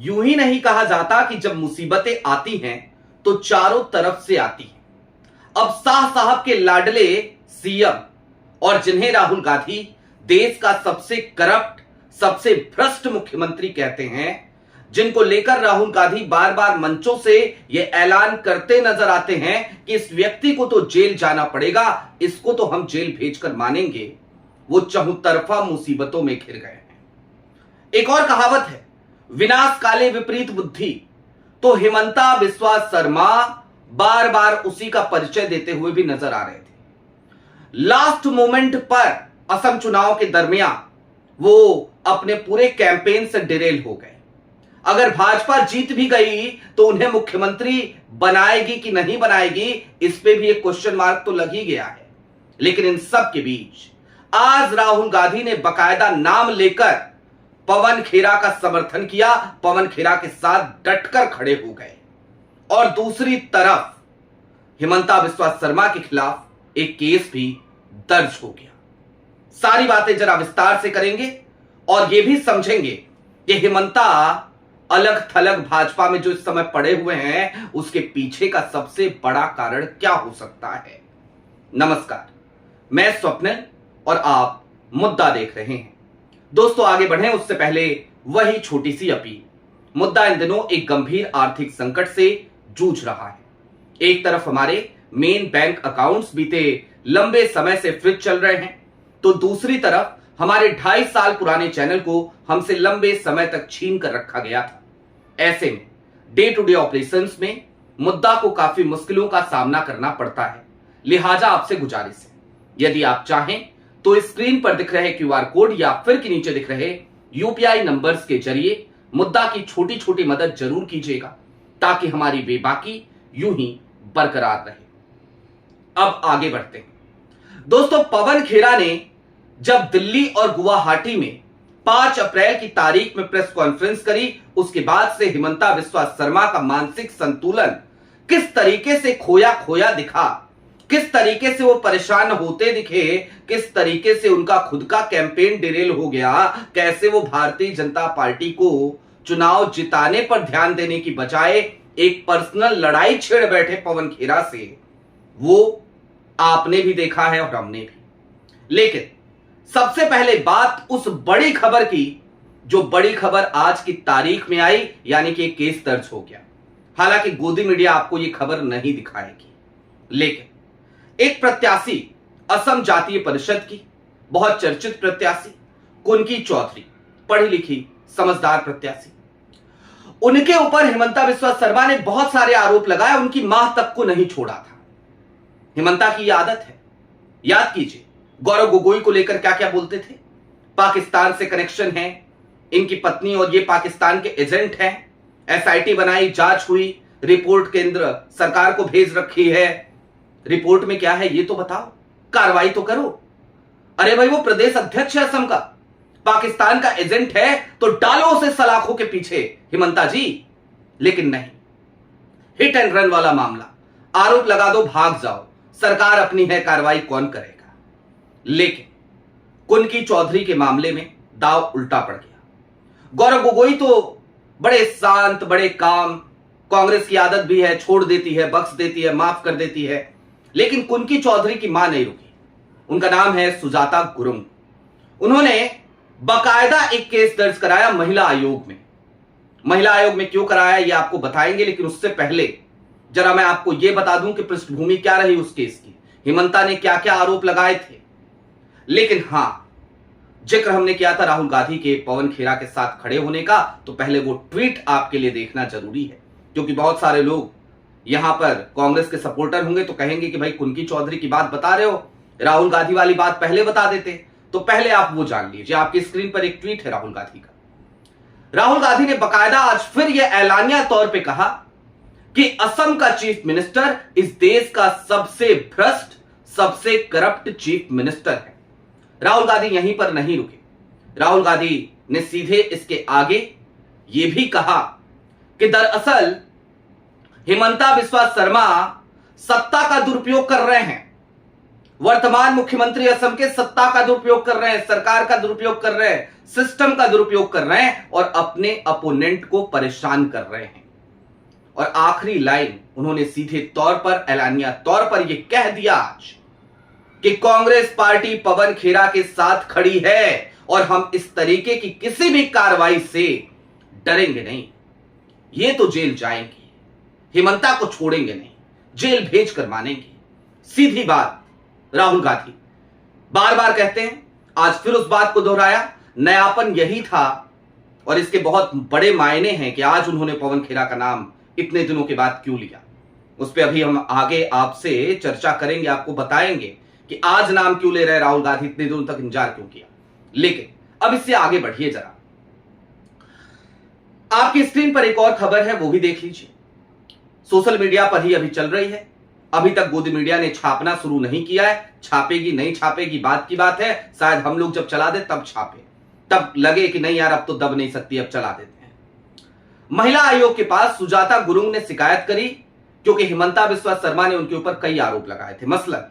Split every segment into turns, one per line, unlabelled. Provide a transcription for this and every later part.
यूं ही नहीं कहा जाता कि जब मुसीबतें आती हैं तो चारों तरफ से आती हैं। अब शाह साहब के लाडले सीएम और जिन्हें राहुल गांधी देश का सबसे करप्ट, सबसे भ्रष्ट मुख्यमंत्री कहते हैं, जिनको लेकर राहुल गांधी बार बार मंचों से यह ऐलान करते नजर आते हैं कि इस व्यक्ति को तो जेल जाना पड़ेगा, इसको तो हम जेल भेजकर मानेंगे, वो चहुतरफा मुसीबतों में घिर गए हैं। एक और कहावत है, विनाश काले विपरीत बुद्धि। तो हिमंता बिस्वा शर्मा बार बार उसी का परिचय देते हुए भी नजर आ रहे थे। लास्ट मोमेंट पर असम चुनाव के दरमियान वो अपने पूरे कैंपेन से डिरेल हो गए। अगर भाजपा जीत भी गई तो उन्हें मुख्यमंत्री बनाएगी कि नहीं बनाएगी, इस पे भी एक क्वेश्चन मार्क तो लग ही गया है। लेकिन इन सब के बीच आज राहुल गांधी ने बकायदा नाम लेकर पवन खेरा का समर्थन किया, पवन खेरा के साथ डटकर खड़े हो गए। और दूसरी तरफ हिमंता बिस्वा शर्मा के खिलाफ एक केस भी दर्ज हो गया। सारी बातें जरा विस्तार से करेंगे और यह भी समझेंगे कि हिमंता अलग थलग भाजपा में जो इस समय पड़े हुए हैं, उसके पीछे का सबसे बड़ा कारण क्या हो सकता है। नमस्कार, मैं स्वप्निल और आप मुद्दा देख रहे हैं। दोस्तों, आगे बढ़ें उससे पहले वही छोटी सी अपील। मुद्दा इन दिनों एक गंभीर आर्थिक संकट से जूझ रहा है। एक तरफ हमारे मेन बैंक अकाउंट्स बीते लंबे समय से फ्रीज चल रहे हैं, तो दूसरी तरफ हमारे 2.5 साल पुराने चैनल को हमसे लंबे समय तक छीन कर रखा गया था। ऐसे में डे टू डे ऑपरेशंस में मुद्दा को काफी मुश्किलों का सामना करना पड़ता है। लिहाजा आपसे गुजारिश है, यदि आप चाहें तो स्क्रीन पर दिख रहे क्यूआर कोड या फिर के नीचे दिख रहे यूपीआई नंबर्स के जरिए मुद्दा की छोटी छोटी मदद जरूर कीजिएगा, ताकि हमारी बेबाकी यूं ही बरकरार रहे। अब आगे बढ़ते हैं। दोस्तों, पवन खेरा ने जब दिल्ली और गुवाहाटी में 5 अप्रैल की तारीख में प्रेस कॉन्फ्रेंस करी, उसके बाद से हिमंता बिस्वा शर्मा का मानसिक संतुलन किस तरीके से खोया खोया दिखा, किस तरीके से वो परेशान होते दिखे, किस तरीके से उनका खुद का कैंपेन डिरेल हो गया, कैसे वो भारतीय जनता पार्टी को चुनाव जिताने पर ध्यान देने की बजाय एक पर्सनल लड़ाई छेड़ बैठे पवन खेरा से, वो आपने भी देखा है और हमने भी। लेकिन सबसे पहले बात उस बड़ी खबर की, जो बड़ी खबर आज की तारीख में आई, यानी कि एक केस दर्ज हो गया। हालांकि गोदी मीडिया आपको यह खबर नहीं दिखाएगी, लेकिन एक प्रत्याशी, असम जातीय परिषद की बहुत चर्चित प्रत्याशी कुनकी चौधरी, पढ़ी लिखी समझदार प्रत्याशी, उनके ऊपर हिमंता बिस्वा शर्मा ने बहुत सारे आरोप लगाए। उनकी मां तक को नहीं छोड़ा था। हिमंता की यह आदत है, याद कीजिए गौरव गोगोई को लेकर क्या क्या बोलते थे। पाकिस्तान से कनेक्शन है, इनकी पत्नी और ये पाकिस्तान के एजेंट हैं, एसआईटी बनाई, जांच हुई, रिपोर्ट केंद्र सरकार को भेज रखी है। रिपोर्ट में क्या है ये तो बताओ, कार्रवाई तो करो। अरे भाई, वो प्रदेश अध्यक्ष है असम का, पाकिस्तान का एजेंट है, तो डालो उसे सलाखों के पीछे हिमंता जी। लेकिन नहीं, हिट एंड रन वाला मामला, आरोप लगा दो भाग जाओ, सरकार अपनी है, कार्रवाई कौन करेगा। लेकिन कुनकी चौधरी के मामले में दाव उल्टा पड़ गया। गौरव गोगोई तो बड़े शांत, बड़े काम, कांग्रेस की आदत भी है, छोड़ देती है, बख्श देती है, माफ कर देती है। लेकिन कुनकी चौधरी की मां नहीं रुकी। उनका नाम है सुजाता गुरुंग। उन्होंने बाकायदा एक केस दर्ज कराया महिला आयोग में। महिला आयोग में क्यों कराया ये आपको बताएंगे, लेकिन उससे पहले जरा मैं आपको यह बता दूं कि पृष्ठभूमि क्या रही उस केस की, हिमंता ने क्या क्या आरोप लगाए थे। लेकिन हां, जिक्र हमने किया था राहुल गांधी के पवन खेरा के साथ खड़े होने का, तो पहले वो ट्वीट आपके लिए देखना जरूरी है, क्योंकि बहुत सारे लोग यहां पर कांग्रेस के सपोर्टर होंगे तो कहेंगे कि भाई कुनकी चौधरी की बात बता रहे हो, राहुल गांधी वाली बात पहले बता देते। तो पहले आप वो जान लीजिए। आपकी स्क्रीन पर एक ट्वीट है राहुल गांधी का। राहुल गांधी ने बकायदा आज फिर यह ऐलानिया तौर पे कहा कि असम का चीफ मिनिस्टर इस देश का सबसे भ्रष्ट, सबसे करप्ट चीफ मिनिस्टर है। राहुल गांधी यहीं पर नहीं रुके। राहुल गांधी ने सीधे इसके आगे यह भी कहा कि दरअसल हिमंता बिस्वा शर्मा सत्ता का दुरुपयोग कर रहे हैं। वर्तमान मुख्यमंत्री असम के सत्ता का दुरुपयोग कर रहे हैं, सरकार का दुरुपयोग कर रहे हैं, सिस्टम का दुरुपयोग कर रहे हैं और अपने अपोनेंट को परेशान कर रहे हैं। और आखिरी लाइन उन्होंने सीधे तौर पर, ऐलानिया तौर पर यह कह दिया आज कि कांग्रेस पार्टी पवन खेरा के साथ खड़ी है और हम इस तरीके की किसी भी कार्रवाई से डरेंगे नहीं। ये तो जेल जाएंगे, हेमंता को छोड़ेंगे नहीं, जेल भेजकर मानेंगे। सीधी बात राहुल गांधी बार बार कहते हैं, आज फिर उस बात को दोहराया। नयापन यही था और इसके बहुत बड़े मायने हैं कि आज उन्होंने पवन खेरा का नाम इतने दिनों के बाद क्यों लिया। उस पर अभी हम आगे आपसे चर्चा करेंगे, आपको बताएंगे कि आज नाम क्यों ले रहे राहुल गांधी, इतने दिनों तक इंतजार क्यों किया। लेकिन अब इससे आगे बढ़िए जरा, आपकी स्क्रीन पर एक और खबर है, वो भी देख लीजिए। सोशल मीडिया पर ही अभी चल रही है, अभी तक गोदी मीडिया ने छापना शुरू नहीं किया है। छापेगी नहीं छापेगी बात की बात है, शायद हम लोग जब चला दे तब छापे, तब लगे कि नहीं यार अब तो दब नहीं सकती, अब चला देते हैं। महिला आयोग के पास सुजाता गुरुंग ने शिकायत करी क्योंकि हेमंता बिस्वा शर्मा ने उनके ऊपर कई आरोप लगाए थे। मसलन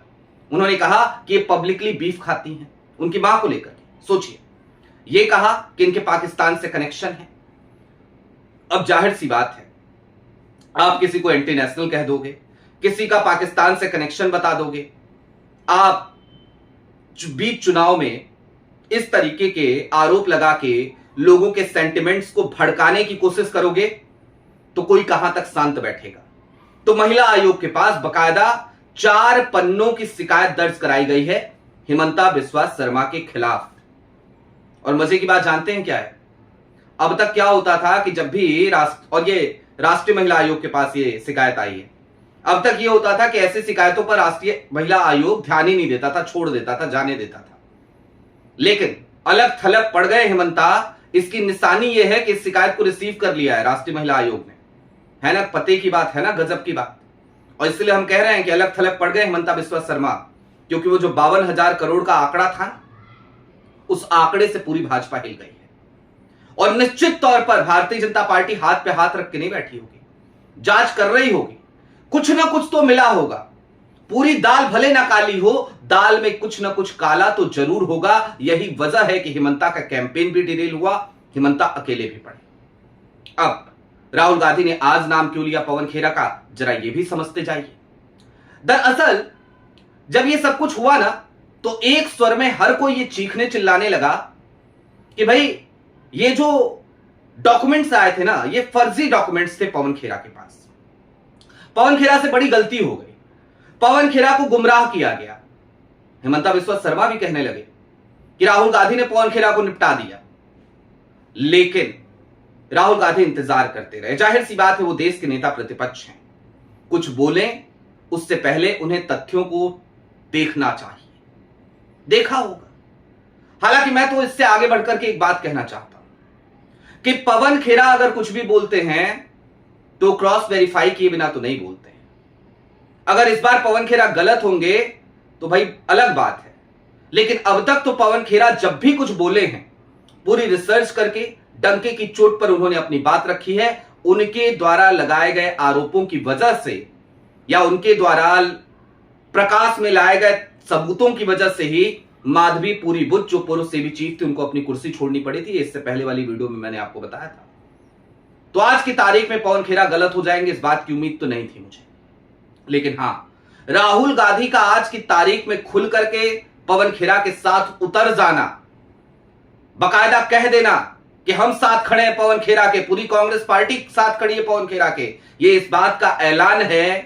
उन्होंने कहा कि ये पब्लिकली बीफ खाती हैं उनकी मां को लेकर। सोचिए, ये कहा कि इनके पाकिस्तान से कनेक्शन है। अब जाहिर सी बात है, आप किसी को एंटी नेशनल कह दोगे, किसी का पाकिस्तान से कनेक्शन बता दोगे, आप बीच चुनाव में इस तरीके के आरोप लगा के लोगों के सेंटिमेंट्स को भड़काने की कोशिश करोगे तो कोई कहां तक शांत बैठेगा। तो महिला आयोग के पास बकायदा 4 पन्नों की शिकायत दर्ज कराई गई है हेमंता बिस्वा शर्मा के खिलाफ। और मजे की बात जानते हैं क्या है? अब तक क्या होता था कि जब भी राष्ट्रीय महिला आयोग के पास ये शिकायत आई है, अब तक ये होता था कि ऐसी शिकायतों पर राष्ट्रीय महिला आयोग ध्यान ही नहीं देता था, छोड़ देता था, जाने देता था। लेकिन अलग थलग पड़ गए हेमंता। इसकी निशानी ये है कि इस शिकायत को रिसीव कर लिया है राष्ट्रीय महिला आयोग ने, है ना? पते की बात है ना, गजब की बात। और इसलिए हम कह रहे हैं कि अलग थलग पड़ गए हेमंता बिस्वा शर्मा, क्योंकि वो जो 52,000 करोड़ का आंकड़ा था, उस आंकड़े से पूरी भाजपा हिल गई है। और निश्चित तौर पर भारतीय जनता पार्टी हाथ पे हाथ रख के नहीं बैठी होगी, जांच कर रही होगी, कुछ ना कुछ तो मिला होगा। पूरी दाल भले ना काली हो, दाल में कुछ ना कुछ काला तो जरूर होगा। यही वजह है कि हेमंता का कैंपेन भी डिरेल हुआ, हेमंता अकेले भी पड़े। अब राहुल गांधी ने आज नाम क्यों लिया पवन खेरा का, जरा ये भी समझते जाइए। दरअसल जब ये सब कुछ हुआ ना, तो एक स्वर में हर कोई ये चीखने चिल्लाने लगा कि भाई ये जो डॉक्यूमेंट्स आए थे ना, ये फर्जी डॉक्यूमेंट्स थे पवन खेरा के पास। पवन खेरा से बड़ी गलती हो गई, पवन खेरा को गुमराह किया गया। हेमंता बिस्वा शर्मा भी कहने लगे कि राहुल गांधी ने पवन खेरा को निपटा दिया। लेकिन राहुल गांधी इंतजार करते रहे। जाहिर सी बात है, वो देश के नेता प्रतिपक्ष हैं, कुछ बोले उससे पहले उन्हें तथ्यों को देखना चाहिए। देखा होगा। हालांकि मैं तो इससे आगे बढ़कर के एक बात कहना चाहता हूं कि पवन खेरा अगर कुछ भी बोलते हैं तो क्रॉस वेरीफाई किए बिना तो नहीं बोलते हैं। अगर इस बार पवन खेरा गलत होंगे तो भाई अलग बात है, लेकिन अब तक तो पवन खेरा जब भी कुछ बोले हैं पूरी रिसर्च करके डंके की चोट पर उन्होंने अपनी बात रखी है। उनके द्वारा लगाए गए आरोपों की वजह से या उनके द्वारा प्रकाश में लाए गए सबूतों की वजह से ही माधवी पुरी बुद्ध, जो पूर्व सेबी चीफ थे, उनको अपनी कुर्सी छोड़नी पड़ी थी। इससे पहले वाली वीडियो में मैंने आपको बताया था। तो आज की तारीख में पवन खेरा गलत हो जाएंगे, इस बात की उम्मीद तो नहीं थी मुझे। लेकिन हां, राहुल गांधी का आज की तारीख में खुल करके पवन खेरा के साथ उतर जाना, बाकायदा कह देना कि हम साथ खड़े हैं पवन खेरा के, पूरी कांग्रेस पार्टी साथ खड़ी है पवन खेरा के, ये इस बात का ऐलान है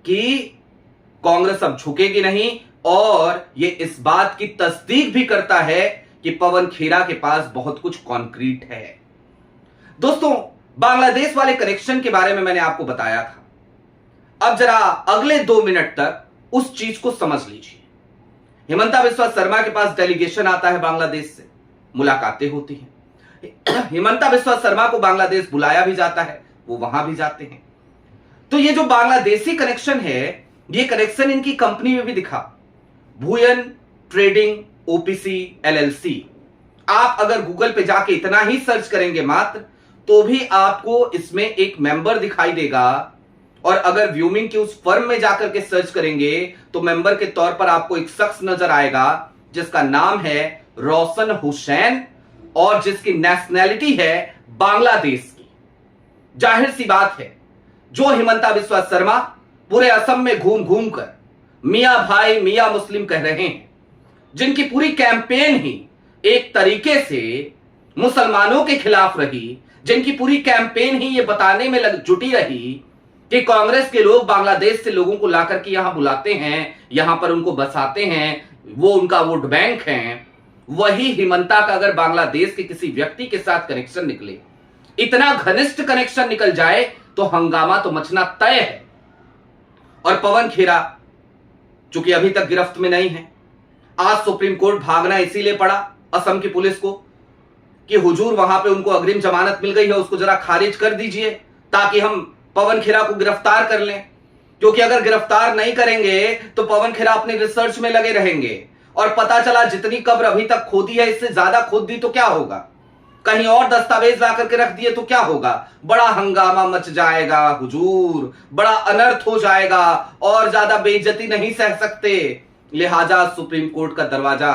कि कांग्रेस अब झुकेगी नहीं। और ये इस बात की तस्दीक भी करता है कि पवन खेरा के पास बहुत कुछ कॉन्क्रीट है। दोस्तों, बांग्लादेश वाले कनेक्शन के बारे में मैंने आपको बताया था। अब जरा अगले 2 मिनट तक उस चीज को समझ लीजिए। हेमंता बिस्वा शर्मा के पास डेलीगेशन आता है बांग्लादेश से, मुलाकातें होती हैं। हेमंता बिस्वा शर्मा को बांग्लादेश बुलाया भी जाता है, वो वहां भी जाते हैं। तो ये जो बांग्लादेशी कनेक्शन है, ये कनेक्शन इनकी कंपनी में भी दिखा, भूयन ट्रेडिंग ओपीसी LLC। आप अगर गूगल पे जाके इतना ही सर्च करेंगे मात्र, तो भी आपको इसमें एक मेंबर दिखाई देगा और अगर व्यूमिंग की उस फर्म में जाकर के सर्च करेंगे तो मेंबर के तौर पर आपको एक शख्स नजर आएगा जिसका नाम है रोशन हुसैन और जिसकी नेशनैलिटी है बांग्लादेश की। जाहिर सी बात है, जो हिमंता बिस्वा शर्मा पूरे असम में घूम घूम कर मियां भाई मियां मुस्लिम कह रहे हैं, जिनकी पूरी कैंपेन ही एक तरीके से मुसलमानों के खिलाफ रही, जिनकी पूरी कैंपेन ही ये बताने में जुटी रही कि कांग्रेस के लोग बांग्लादेश से लोगों को लाकर के यहां बुलाते हैं, यहां पर उनको बसाते हैं, वो उनका वोट बैंक है। वही हिमंता का अगर बांग्लादेश के किसी व्यक्ति के साथ कनेक्शन निकले, इतना घनिष्ठ कनेक्शन निकल जाए तो हंगामा तो मचना तय है। और पवन खेरा चूंकि अभी तक गिरफ्त में नहीं है, आज सुप्रीम कोर्ट भागना इसीलिए पड़ा असम की पुलिस को कि हुजूर वहां पे उनको अग्रिम जमानत मिल गई है, उसको जरा खारिज कर दीजिए ताकि हम पवन खेरा को गिरफ्तार कर लें। क्योंकि अगर गिरफ्तार नहीं करेंगे तो पवन खेरा अपनी रिसर्च में लगे रहेंगे और पता चला जितनी कब्र अभी तक खोदी है इससे ज्यादा खोद दी तो क्या होगा, कहीं और दस्तावेज ला करके रख दिए तो क्या होगा, बड़ा हंगामा मच जाएगा हुजूर, बड़ा अनर्थ हो जाएगा और ज्यादा बेइज्जती नहीं सह सकते। लिहाजा सुप्रीम कोर्ट का दरवाजा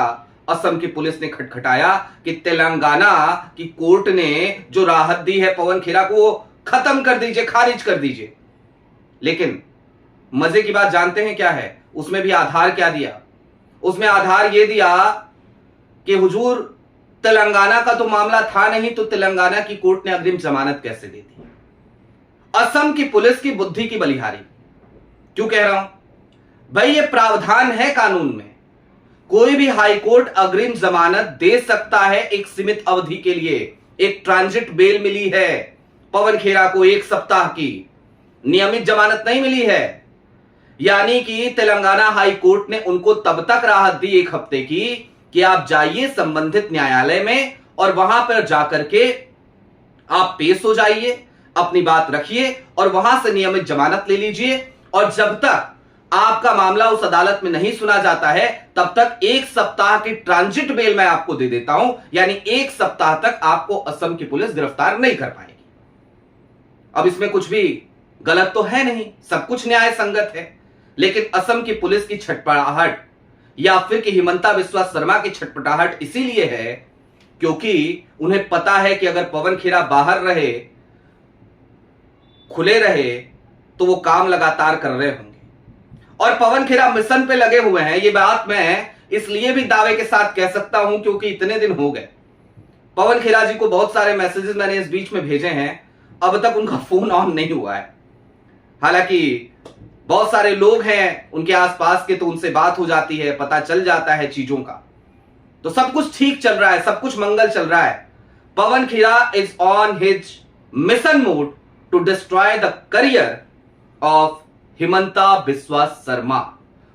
असम की पुलिस ने खटखटाया कि तेलंगाना की कोर्ट ने जो राहत दी है पवन खेरा को खत्म कर दीजिए, खारिज कर दीजिए। लेकिन मजे की बात जानते हैं क्या है, उसमें भी आधार क्या दिया? उसमें आधार यह दिया कि हुजूर तेलंगाना का तो मामला था नहीं तो तेलंगाना की कोर्ट ने अग्रिम जमानत कैसे दे दी? असम की पुलिस की बुद्धि की बलिहारी। क्यों कह रहा हूं भाई, ये प्रावधान है कानून में, कोई भी हाई कोर्ट अग्रिम जमानत दे सकता है एक सीमित अवधि के लिए। एक ट्रांजिट बेल मिली है पवन खेरा को 1 सप्ताह की, नियमित जमानत नहीं मिली है। यानी कि तेलंगाना हाई कोर्ट ने उनको तब तक राहत दी 1 हफ्ते की कि आप जाइए संबंधित न्यायालय में और वहां पर जाकर के आप पेश हो जाइए, अपनी बात रखिए और वहां से नियमित जमानत ले लीजिए। और जब तक आपका मामला उस अदालत में नहीं सुना जाता है तब तक 1 सप्ताह की ट्रांजिट बेल मैं आपको दे देता हूं, यानी 1 सप्ताह तक आपको असम की पुलिस गिरफ्तार नहीं कर पाएगी। अब इसमें कुछ भी गलत तो है नहीं, सब कुछ न्याय संगत है। लेकिन असम की पुलिस की छटपटाहट या फिर कि हिमंता बिस्वा शर्मा की छटपटाहट इसीलिए है क्योंकि उन्हें पता है कि अगर पवन खेरा बाहर रहे, खुले रहे, तो वो काम लगातार कर रहे होंगे। और पवन खेरा मिशन पे लगे हुए हैं, ये बात मैं इसलिए भी दावे के साथ कह सकता हूं क्योंकि इतने दिन हो गए पवन खेरा जी को बहुत सारे मैसेजेस मैंने इस बीच में भेजे हैं, अब तक उनका फोन ऑन नहीं हुआ है। हालांकि बहुत सारे लोग हैं उनके आसपास के, तो उनसे बात हो जाती है, पता चल जाता है चीजों का, तो सब कुछ ठीक चल रहा है, सब कुछ मंगल चल रहा है। Pawan Khera is on his mission mode to destroy the career of Himanta Biswa Sarma.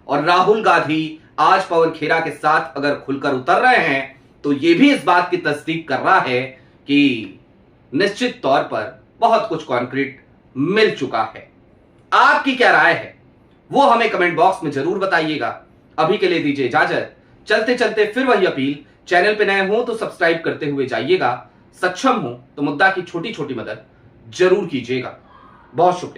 और राहुल गांधी आज पवन खेरा के साथ अगर खुलकर उतर रहे हैं तो यह भी इस बात की तस्दीक कर रहा है कि निश्चित तौर पर बहुत कुछ कॉन्क्रीट मिल चुका है। आपकी क्या राय है वो हमें कमेंट बॉक्स में जरूर बताइएगा। अभी के लिए दीजिए इजाजत। चलते चलते फिर वही अपील, चैनल पे नए हो तो सब्सक्राइब करते हुए जाइएगा, सक्षम हो तो मुद्दा की छोटी छोटी मदद जरूर कीजिएगा। बहुत शुक्रिया।